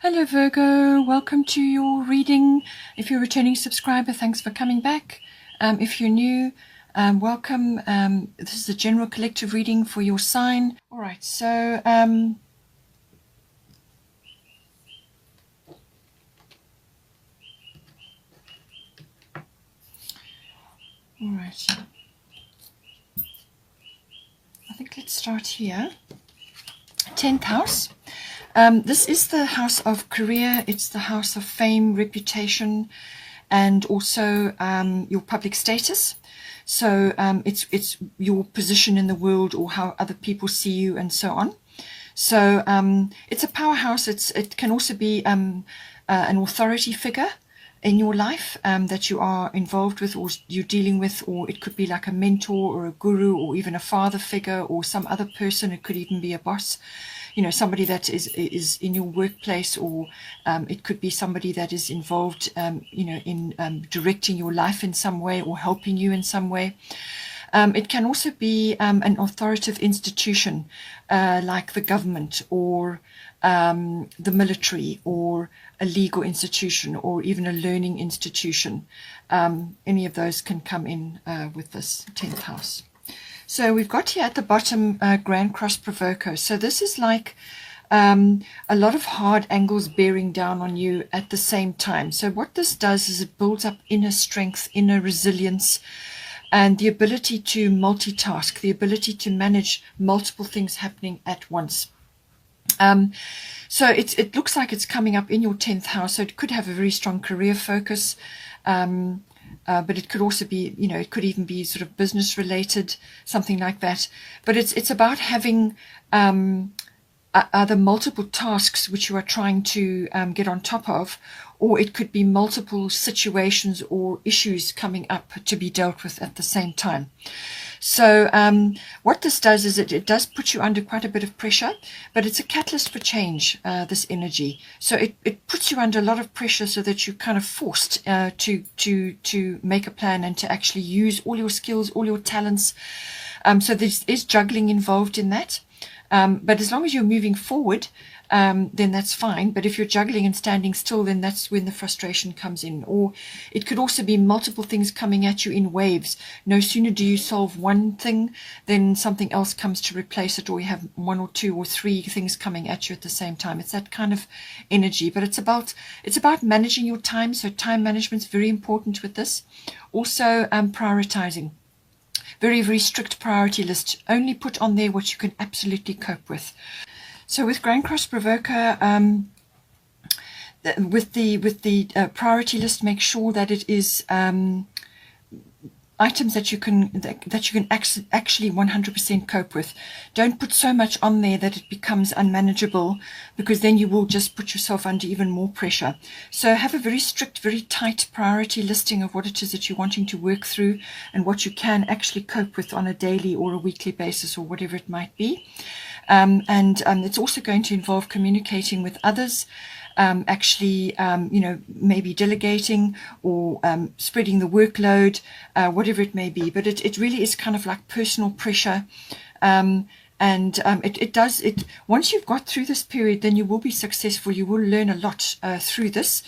Hello Virgo, welcome to your reading. If you're a returning subscriber, thanks for coming back. If you're new, welcome. This is a general collective reading for your sign. Alright, so alright, I think let's start here. 10th house. This is the house of career. It's the house of fame, reputation, and also your public status. So it's your position in the world, or how other people see you, and so on. So it's a powerhouse. It can also be an authority figure in your life that you are involved with, or you're dealing with, or it could be like a mentor or a guru, or even a father figure, or some other person. It could even be a boss, you know, somebody that is in your workplace, or it could be somebody that is involved, you know, in directing your life in some way, or helping you in some way. It can also be an authoritative institution, like the government, or the military, or a legal institution, or even a learning institution. Any of those can come in with this 10th house. So we've got here at the bottom Grand Cross Provoco. So this is like a lot of hard angles bearing down on you at the same time. So what this does is it builds up inner strength, inner resilience, and the ability to multitask, the ability to manage multiple things happening at once. So it looks like it's coming up in your 10th house. So it could have a very strong career focus, but it could also be, you know, it could even be sort of business related, something like that. But it's about having either multiple tasks which you are trying to get on top of, or it could be multiple situations or issues coming up to be dealt with at the same time. So what this does is it does put you under quite a bit of pressure, but it's a catalyst for change, this energy. So it puts you under a lot of pressure, so that you're kind of forced to make a plan and to actually use all your skills, all your talents. So there's juggling involved in that. But as long as you're moving forward, then that's fine. But if you're juggling and standing still, then that's when the frustration comes in. Or it could also be multiple things coming at you in waves. No sooner do you solve one thing, then something else comes to replace it, or you have one or two or three things coming at you at the same time. It's that kind of energy. But it's about managing your time. So time management is very important with this. Also prioritizing. Very, very strict priority list. Only put on there what you can absolutely cope with. So with Grand Cross Provoker, with the priority list, make sure that it is items that you can actually 100% cope with. Don't put so much on there that it becomes unmanageable, because then you will just put yourself under even more pressure. So have a very strict, very tight priority listing of what it is that you're wanting to work through, and what you can actually cope with on a daily or a weekly basis, or whatever it might be. It's also going to involve communicating with others, actually, you know, maybe delegating, or spreading the workload, whatever it may be. But it really is kind of like personal pressure. Once you've got through this period, then you will be successful. You will learn a lot through this.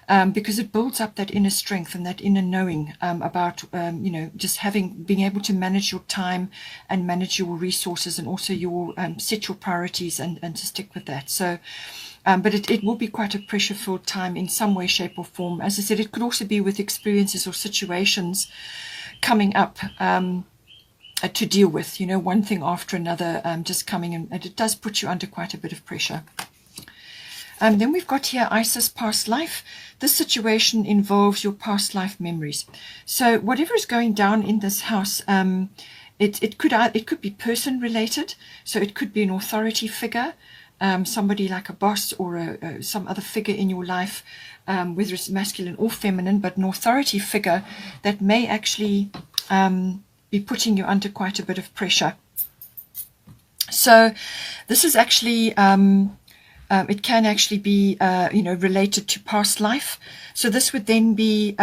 Because it builds up that inner strength and that inner knowing about, you know, just being able to manage your time and manage your resources, and also your set your priorities and to stick with that. So, but it will be quite a pressure-filled time in some way, shape, or form. As I said, it could also be with experiences or situations coming up to deal with, you know, one thing after another, just coming in, and it does put you under quite a bit of pressure. Then we've got here Isis past life. This situation involves your past life memories. So whatever is going down in this house, it could be person related. So it could be an authority figure, somebody like a boss, or some other figure in your life, whether it's masculine or feminine, but an authority figure that may actually be putting you under quite a bit of pressure. So this is actually it can actually be, you know, related to past life. So this would then be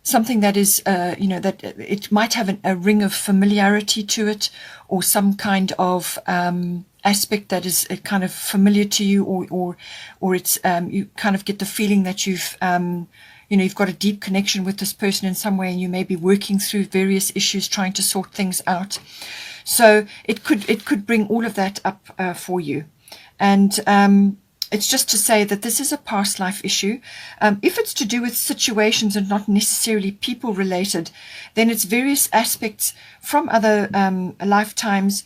something that is, that it might have a ring of familiarity to it, or some kind of aspect that is kind of familiar to you, or it's you kind of get the feeling that you've got a deep connection with this person in some way, and you may be working through various issues, trying to sort things out. So it could bring all of that up for you, and it's just to say that this is a past life issue. If it's to do with situations and not necessarily people related, then it's various aspects from other lifetimes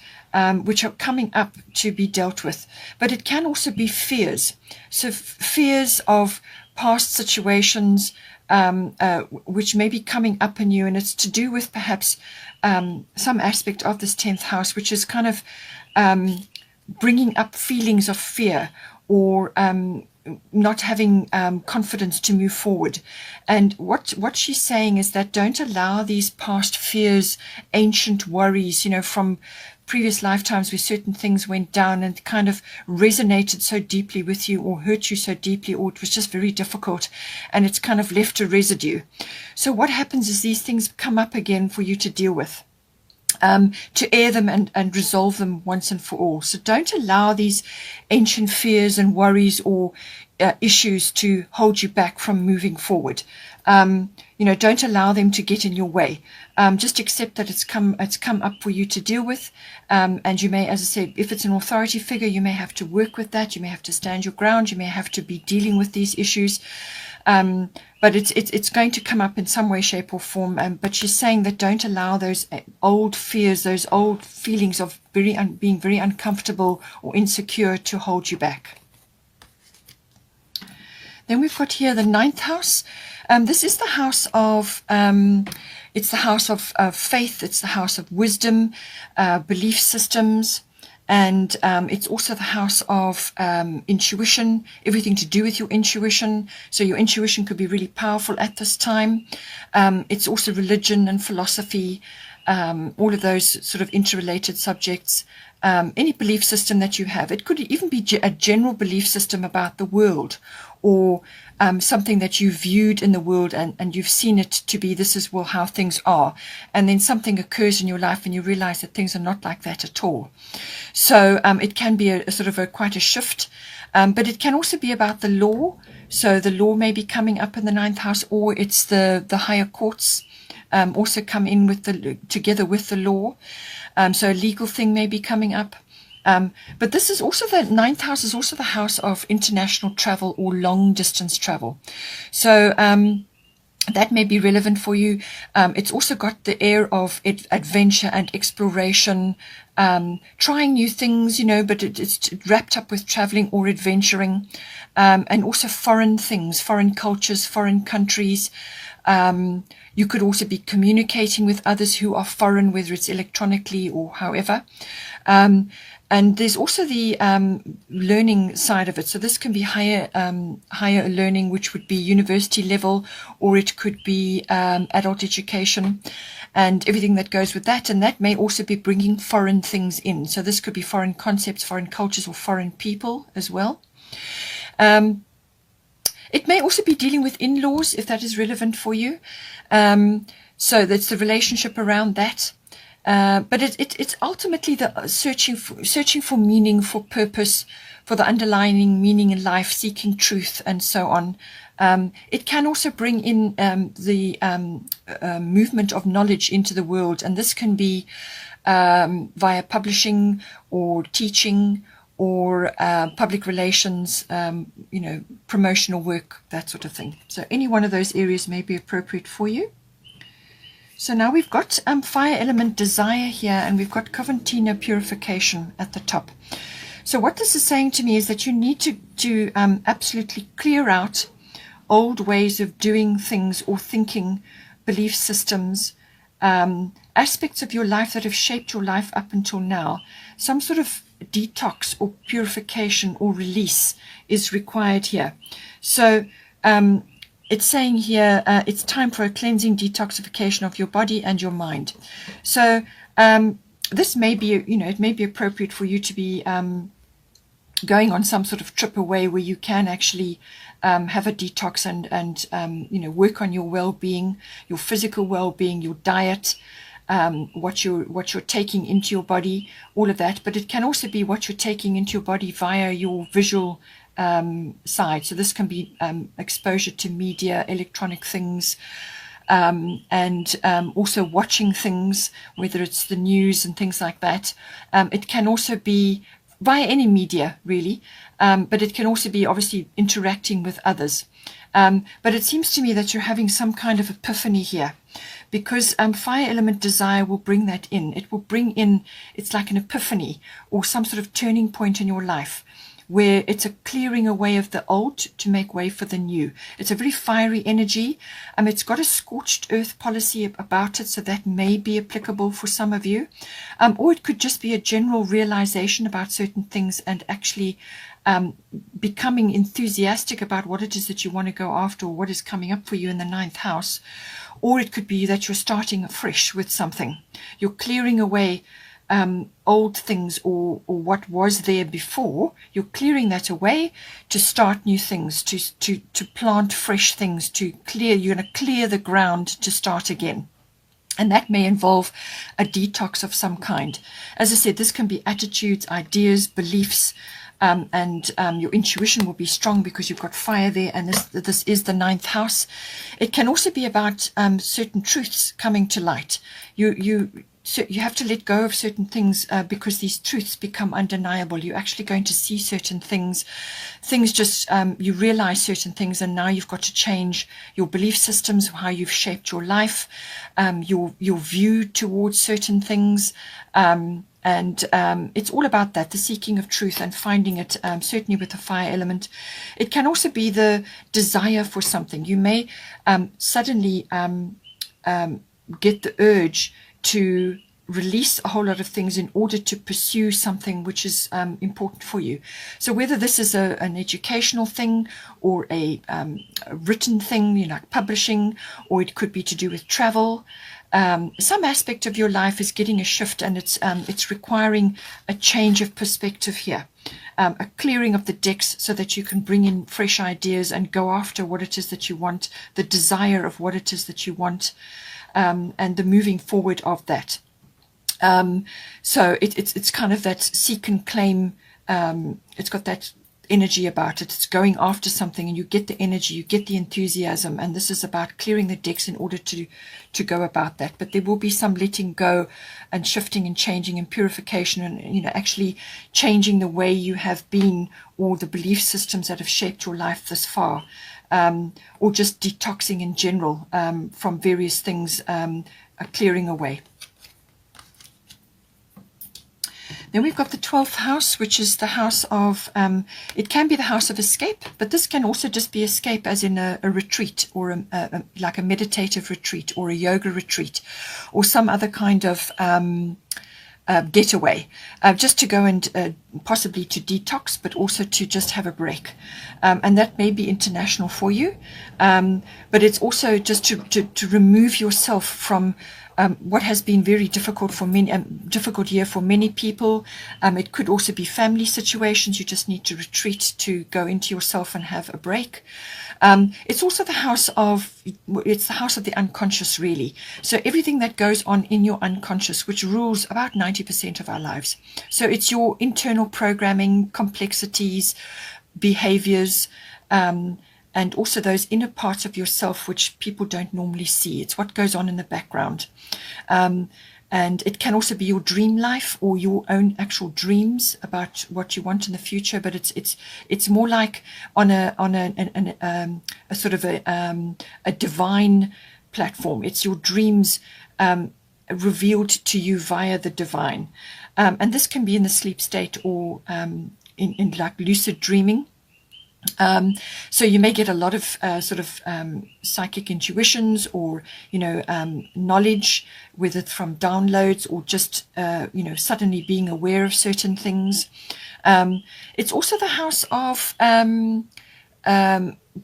which are coming up to be dealt with. But it can also be fears. So fears of past situations which may be coming up in you, and it's to do with perhaps some aspect of this 10th house, which is kind of bringing up feelings of fear, or not having confidence to move forward. And what she's saying is that don't allow these past fears, ancient worries, from previous lifetimes where certain things went down and kind of resonated so deeply with you, or hurt you so deeply, or it was just very difficult, and it's kind of left a residue. So what happens is these things come up again for you to deal with. To air them and resolve them once and for all. So don't allow these ancient fears and worries or issues to hold you back from moving forward. Don't allow them to get in your way. Just accept that it's come up for you to deal with. And you may, as I said, if it's an authority figure, you may have to work with that. You may have to stand your ground. You may have to be dealing with these issues. But it's going to come up in some way, shape, or form. But she's saying that don't allow those old fears, those old feelings of being very uncomfortable or insecure to hold you back. Then we've got here the 9th house. This is the house of it's the house of faith. It's the house of wisdom, belief systems. And it's also the house of intuition, everything to do with your intuition. So your intuition could be really powerful at this time. It's also religion and philosophy, all of those sort of interrelated subjects. Any belief system that you have. It could even be a general belief system about the world, or something that you viewed in the world and you've seen it to be, this is how things are. And then something occurs in your life and you realize that things are not like that at all. So it can be a sort of quite a shift. But it can also be about the law. So the law may be coming up in the 9th house, or it's the higher courts also come in together with the law. So a legal thing may be coming up. But this is also the 9th house is also the house of international travel or long distance travel. So that may be relevant for you. It's also got the air of adventure and exploration, trying new things, but it's wrapped up with traveling or adventuring, and also foreign things, foreign cultures, foreign countries. You could also be communicating with others who are foreign, whether it's electronically or however. And there's also the learning side of it. So this can be higher learning, which would be university level, or it could be adult education and everything that goes with that. And that may also be bringing foreign things in. So this could be foreign concepts, foreign cultures, or foreign people as well. It may also be dealing with in-laws, if that is relevant for you. So that's the relationship around that. But it's ultimately the searching for meaning, for purpose, for the underlying meaning in life, seeking truth, and so on. It can also bring in the movement of knowledge into the world, and this can be via publishing or teaching or public relations, promotional work, that sort of thing. So any one of those areas may be appropriate for you. So now we've got fire element desire here, and we've got Coventina purification at the top. So what this is saying to me is that you need to absolutely clear out old ways of doing things or thinking, belief systems, aspects of your life that have shaped your life up until now. Some sort of detox or purification or release is required here. So it's saying here it's time for a cleansing detoxification of your body and your mind. So this may be, it may be appropriate for you to be going on some sort of trip away where you can actually have a detox and you know, work on your well-being, your physical well-being, your diet, what you're taking into your body, all of that. But it can also be what you're taking into your body via your visual side. So this can be exposure to media, electronic things, and also watching things, whether it's the news and things like that. It can also be via any media, really, but it can also be obviously interacting with others. But it seems to me that you're having some kind of epiphany here, because fire element desire will bring that in. It will bring in, it's like an epiphany or some sort of turning point in your life, where it's a clearing away of the old to make way for the new. It's a very fiery energy. It's got a scorched earth policy about it, so that may be applicable for some of you. Or it could just be a general realization about certain things and actually becoming enthusiastic about what it is that you want to go after, or what is coming up for you in the 9th house. Or it could be that you're starting afresh with something. You're clearing away old things or what was there before. You're clearing that away to start new things, to plant fresh things, to clear. You're going to clear the ground to start again. And that may involve a detox of some kind. As I said, this can be attitudes, ideas, beliefs, and your intuition will be strong because you've got fire there, and this is the 9th house. It can also be about certain truths coming to light. So you have to let go of certain things because these truths become undeniable. You're actually going to see certain things just, you realize certain things, and now you've got to change your belief systems, how you've shaped your life, your view towards certain things. And it's all about that, the seeking of truth and finding it, certainly with the fire element. It can also be the desire for something. You may suddenly get the urge to release a whole lot of things in order to pursue something which is important for you. So whether this is an educational thing or a written thing, you know, like publishing, or it could be to do with travel. Some aspect of your life is getting a shift, and it's requiring a change of perspective here, a clearing of the decks so that you can bring in fresh ideas and go after what it is that you want, the desire of what it is that you want, and the moving forward of that. So it's kind of that seek and claim. It's got that energy about it. It's going after something, and you get the energy, you get the enthusiasm, and this is about clearing the decks in order to go about that. But there will be some letting go and shifting and changing and purification, and, you know, actually changing the way you have been, or the belief systems that have shaped your life this far, or just detoxing in general from various things, clearing away. Then we've got the 12th house, which is the house of, it can be the house of escape, but this can also just be escape as in a retreat, or like a meditative retreat, or a yoga retreat, or some other kind of getaway, just to go and possibly to detox, but also to just have a break. And that may be international for you, but it's also just to remove yourself from what has been very difficult for many, difficult year for many people. It could also be family situations. You just need to retreat, to go into yourself and have a break. It's also the house of, it's the house of the unconscious, really. So everything that goes on in your unconscious, which rules about 90% of our lives. So it's your internal programming, complexities, behaviors, and also those inner parts of yourself which people don't normally see. It's what goes on in the background. And it can also be your dream life, or your own actual dreams about what you want in the future. But it's more like on a sort of a divine platform. It's your dreams revealed to you via the divine, and this can be in the sleep state, or in like lucid dreaming. So you may get a lot of psychic intuitions, or knowledge, whether it's from downloads or just suddenly being aware of certain things. It's also the house of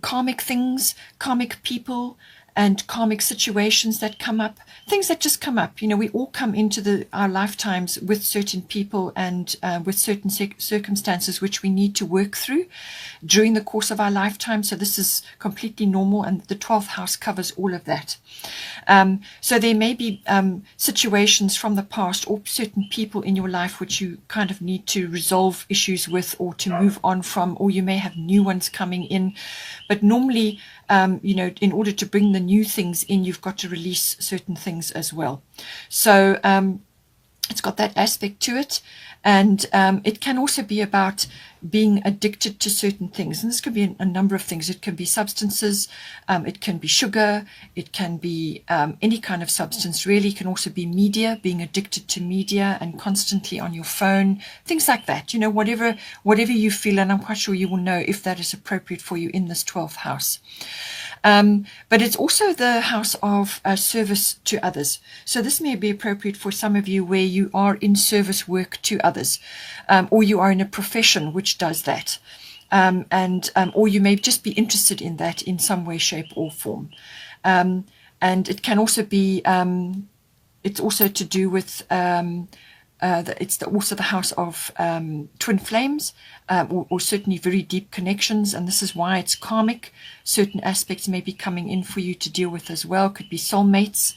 karmic things, karmic people, and karmic situations that come up, things that just come up. You know, we all come into our lifetimes with certain people and with certain circumstances which we need to work through during the course of our lifetime. So this is completely normal, and the 12th house covers all of that. So there may be situations from the past or certain people in your life which you kind of need to resolve issues with or to move on from, or you may have new ones coming in. But normally, you know, in order to bring the new things in, you've got to release certain things as well. So it's got that aspect to it. And it can also be about being addicted to certain things. And this could be a number of things. It can be substances, it can be sugar, it can be any kind of substance really. It can also be media, being addicted to media and constantly on your phone, things like that. You know, whatever you feel, and I'm quite sure you will know if that is appropriate for you in this 12th house. But it's also the house of service to others. So this may be appropriate for some of you where you are in service work to others, or you are in a profession which does that, or you may just be interested in that in some way, shape, or form. And it can also be, it's also to do with, it's also the house of twin flames, or certainly very deep connections, and this is why it's karmic. Certain aspects may be coming in for you to deal with as well. Could be soulmates,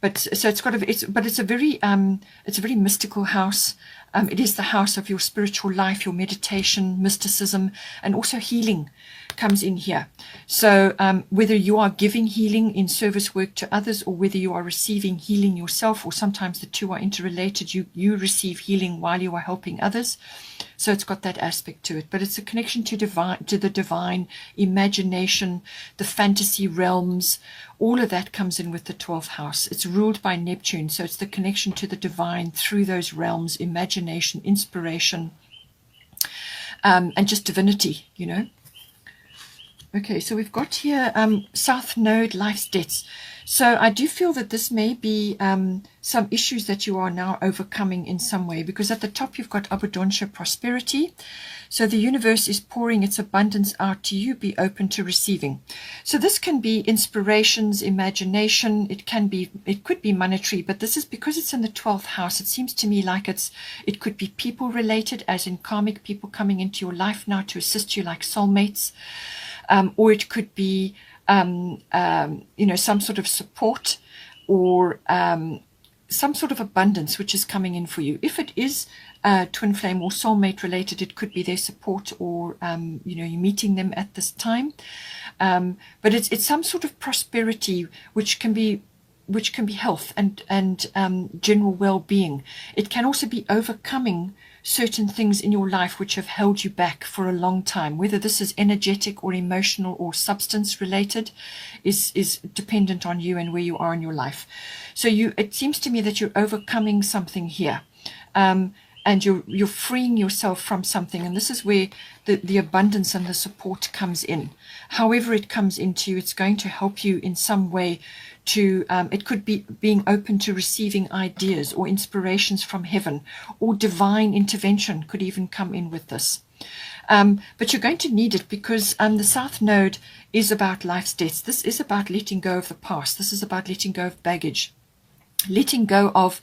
but so it's a very mystical house. It is the house of your spiritual life, your meditation, mysticism, and also healing comes in here. So whether you are giving healing in service work to others, or whether you are receiving healing yourself, or sometimes the two are interrelated, you receive healing while you are helping others. So it's got that aspect to it, but it's a connection to the divine, imagination, the fantasy realms. All of that comes in with the 12th house. It's ruled by Neptune, so it's the connection to the divine through those realms, imagination, inspiration, and just divinity, you know. Okay, so we've got here South Node, life's debts. So I do feel that this may be some issues that you are now overcoming in some way, because at the top you've got Abundancia, prosperity. So the universe is pouring its abundance out to you. Be open to receiving. So this can be inspirations, imagination. It could be monetary, but this is because it's in the 12th house. It seems to me like it could be people related, as in karmic people coming into your life now to assist you, like soulmates. Or it could be, you know, some sort of support, or some sort of abundance which is coming in for you. If it is twin flame or soulmate related, it could be their support, or you know, you're meeting them at this time. But it's some sort of prosperity which can be health and general well-being. It can also be overcoming certain things in your life which have held you back for a long time. Whether this is energetic or emotional or substance related is dependent on you and where you are in your life. So it seems to me that you're overcoming something here, and you're freeing yourself from something, and this is where the abundance and the support comes in. However it comes into you, it's going to help you in some way to, it could be being open to receiving ideas or inspirations from heaven, or divine intervention could even come in with this. But you're going to need it, because the South Node is about life's debts. This is about letting go of the past. This is about letting go of baggage, letting go of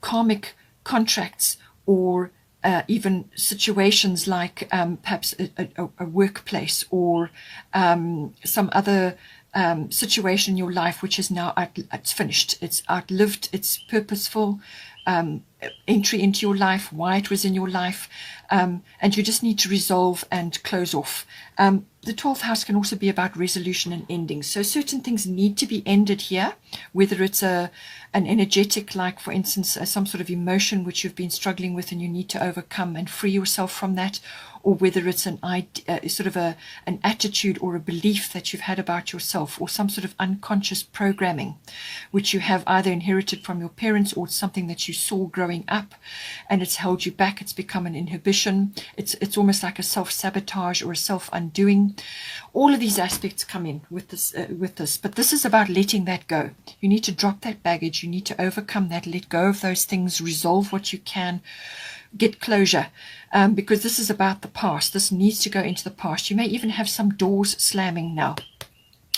karmic contracts, or even situations like perhaps a workplace, or some other situation in your life which is now it's finished, it's outlived its purposeful entry into your life, why it was in your life, and you just need to resolve and close off. The 12th house can also be about resolution and ending. So certain things need to be ended here, whether it's an energetic, like for instance some sort of emotion which you've been struggling with and you need to overcome and free yourself from that, or whether it's an attitude or a belief that you've had about yourself, or some sort of unconscious programming which you have either inherited from your parents, or something that you saw growing up and it's held you back. It's become an inhibition. It's almost like a self-sabotage or a self-undoing. All of these aspects come in with this, but this is about letting that go. You need to drop that baggage. You need to overcome that, let go of those things, resolve what you can, get closure, because this is about the past. This needs to go into the past. You may even have some doors slamming now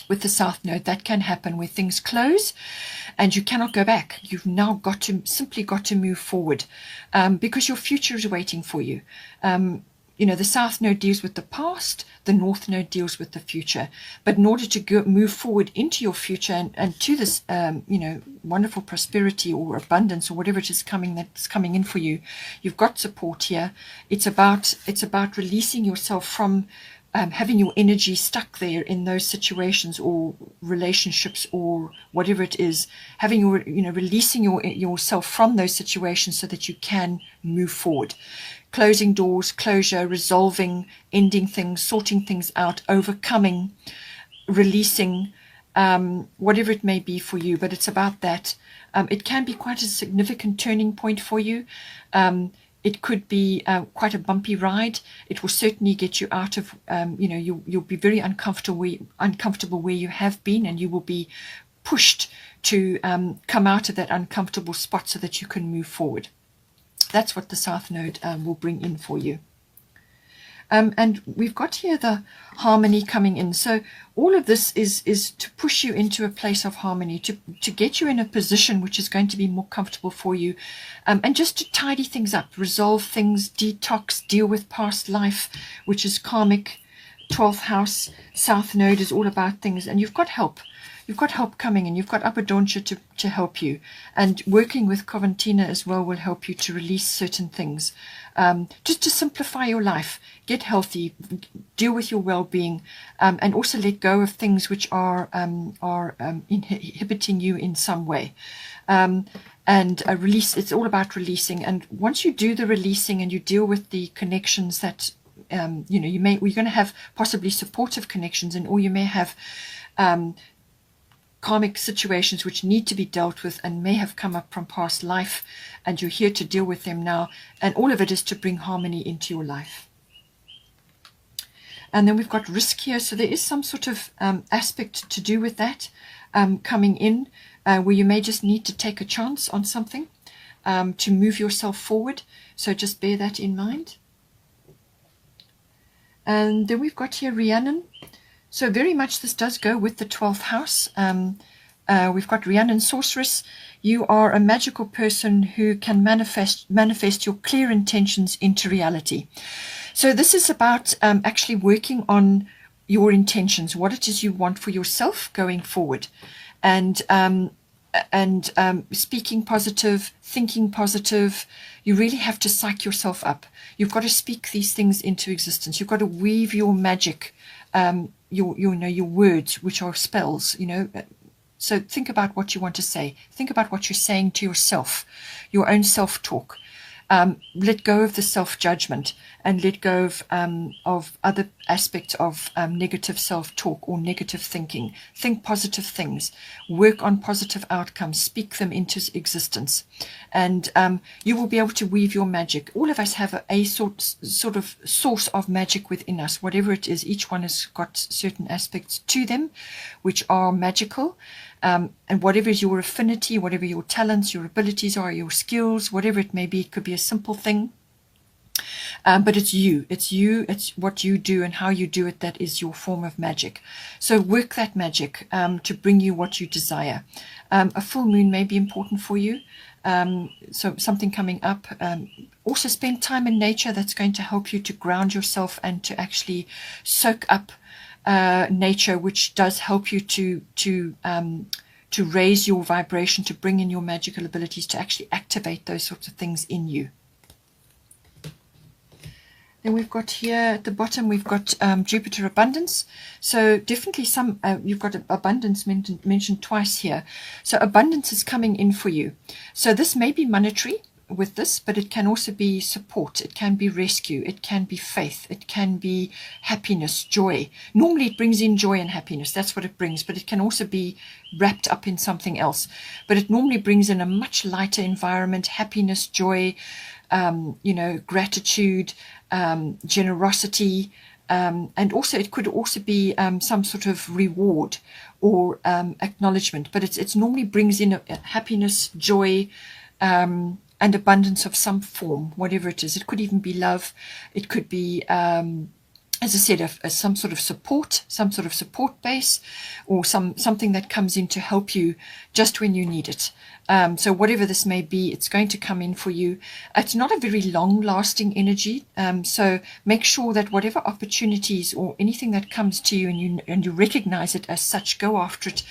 with the South Node. That can happen where things close and you cannot go back. You've now simply got to move forward, because your future is waiting for you. The South Node deals with the past, the North Node deals with the future. But in order to move forward into your future and to this, wonderful prosperity or abundance or whatever it is that's coming in for you, you've got support here. It's about releasing yourself from having your energy stuck there in those situations or relationships or whatever it is, releasing yourself from those situations so that you can move forward. Closing doors, closure, resolving, ending things, sorting things out, overcoming, releasing, whatever it may be for you, but it's about that. It can be quite a significant turning point for you. It could be quite a bumpy ride. It will certainly get you out of, you'll be very uncomfortable where you have been, and you will be pushed to come out of that uncomfortable spot so that you can move forward. That's what the South Node will bring in for you. And we've got here the harmony coming in. So all of this is to push you into a place of harmony, to get you in a position which is going to be more comfortable for you, and just to tidy things up, resolve things, detox, deal with past life, which is karmic. 12th house, South Node is all about things, and you've got help. You've got help coming in. You've got Abundance to help you. And working with Coventina as well will help you to release certain things. Just to simplify your life. Get healthy. Deal with your well-being. And also let go of things which are inhibiting you in some way. And release. It's all about releasing. And once you do the releasing and you deal with the connections that, you're going to have possibly supportive connections, or you may have karmic situations which need to be dealt with and may have come up from past life, and you're here to deal with them now, and all of it is to bring harmony into your life. And then we've got risk here, so there is some sort of aspect to do with that coming in, where you may just need to take a chance on something to move yourself forward, so just bear that in mind. And then we've got here Rhiannon. So very much this does go with the 12th house. We've got Rhiannon Sorceress. You are a magical person who can manifest your clear intentions into reality. So this is about actually working on your intentions, what it is you want for yourself going forward, and speaking positive, thinking positive. You really have to psych yourself up. You've got to speak these things into existence. You've got to weave your magic, your words, which are spells, So think about what you want to say. Think about what you're saying to yourself, your own self-talk. Let go of the self-judgment and let go of other aspects of negative self-talk or negative thinking. Think positive things. Work on positive outcomes. Speak them into existence. And you will be able to weave your magic. All of us have a sort of source of magic within us. Whatever it is, each one has got certain aspects to them which are magical. And whatever is your affinity, whatever your talents, your abilities are, your skills, whatever it may be, it could be a simple thing. But it's you, it's what you do and how you do it that is your form of magic. So work that magic to bring you what you desire. A full moon may be important for you. So something coming up. Also spend time in nature. That's going to help you to ground yourself and to actually soak up nature, which does help you to raise your vibration, to bring in your magical abilities, to actually activate those sorts of things in you. Then we've got here at the bottom, we've got Jupiter abundance. So definitely you've got abundance mentioned twice here. So abundance is coming in for you. So this may be monetary with this, but it can also be support. It can be rescue. It can be faith. It can be happiness, joy. Normally it brings in joy and happiness. That's what it brings, but it can also be wrapped up in something else. But it normally brings in a much lighter environment, happiness, joy, gratitude, generosity, and also it could also be some sort of reward or acknowledgement. But it's normally brings in a happiness, joy, and abundance of some form, whatever it is. It could even be love. It could be as I said, some sort of support base, or something that comes in to help you just when you need it. So whatever this may be, it's going to come in for you. It's not a very long-lasting energy, so make sure that whatever opportunities or anything that comes to you, and you recognize it as such, go after it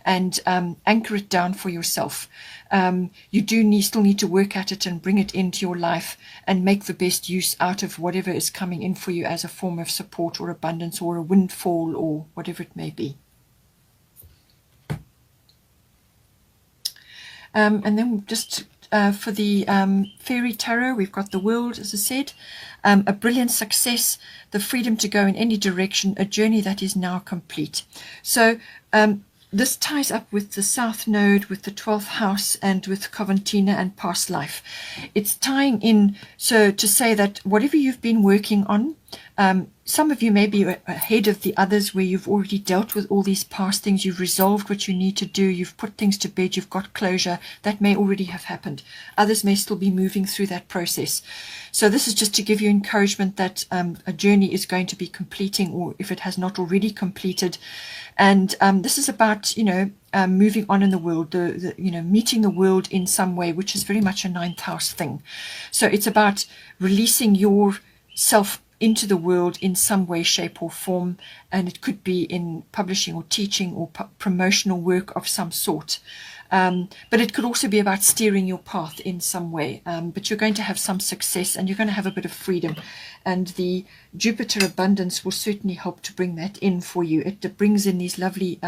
and anchor it down for yourself. You do still need to work at it and bring it into your life and make the best use out of whatever is coming in for you as a form of support or abundance or a windfall or whatever it may be. And then just for the Fairy Tarot, we've got the World, as I said, a brilliant success, the freedom to go in any direction, a journey that is now complete. So this ties up with the South Node, with the 12th house, and with Coventina and past life. It's tying in, so to say that whatever you've been working on, some of you may be ahead of the others, where you've already dealt with all these past things, you've resolved what you need to do, you've put things to bed, you've got closure. That may already have happened. Others may still be moving through that process. So this is just to give you encouragement that a journey is going to be completing, or if it has not already completed. And this is about, moving on in the world, meeting the world in some way, which is very much a 9th house thing. So it's about releasing yourself into the world in some way, shape or form, and it could be in publishing or teaching or promotional work of some sort. But it could also be about steering your path in some way. But you're going to have some success and you're going to have a bit of freedom. And the Jupiter abundance will certainly help to bring that in for you. It brings in these lovely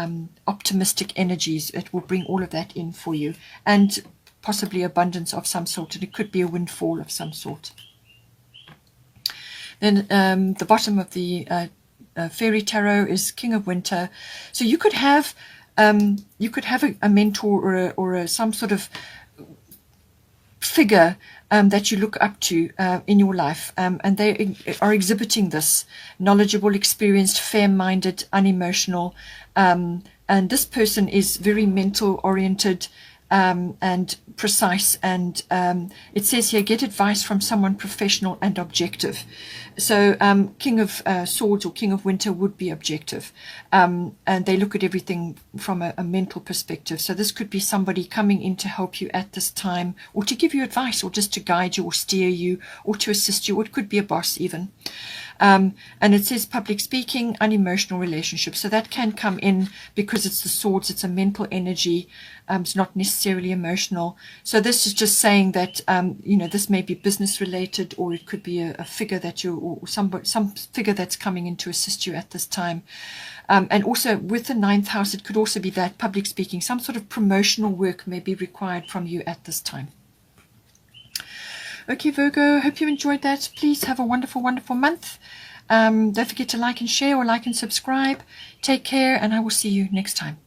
optimistic energies. It will bring all of that in for you. And possibly abundance of some sort. And it could be a windfall of some sort. Then the bottom of the Fairy Tarot is King of Winter. So you could have a mentor or some sort of figure that you look up to in your life, and they are exhibiting this: knowledgeable, experienced, fair-minded, unemotional, and this person is very mental oriented and precise, and it says here, get advice from someone professional and objective. So King of Swords or King of Winter would be objective, and they look at everything from a mental perspective. So this could be somebody coming in to help you at this time, or to give you advice, or just to guide you or steer you or to assist you, or it could be a boss even. And it says public speaking, unemotional relationships. So that can come in because it's the swords, it's a mental energy. It's not necessarily emotional. So this is just saying that, this may be business related, or it could be a figure that or some figure that's coming in to assist you at this time. And also with the 9th house, it could also be that public speaking, some sort of promotional work may be required from you at this time. Okay, Virgo, hope you enjoyed that. Please have a wonderful, wonderful month. Don't forget to like and share, or like and subscribe. Take care, and I will see you next time.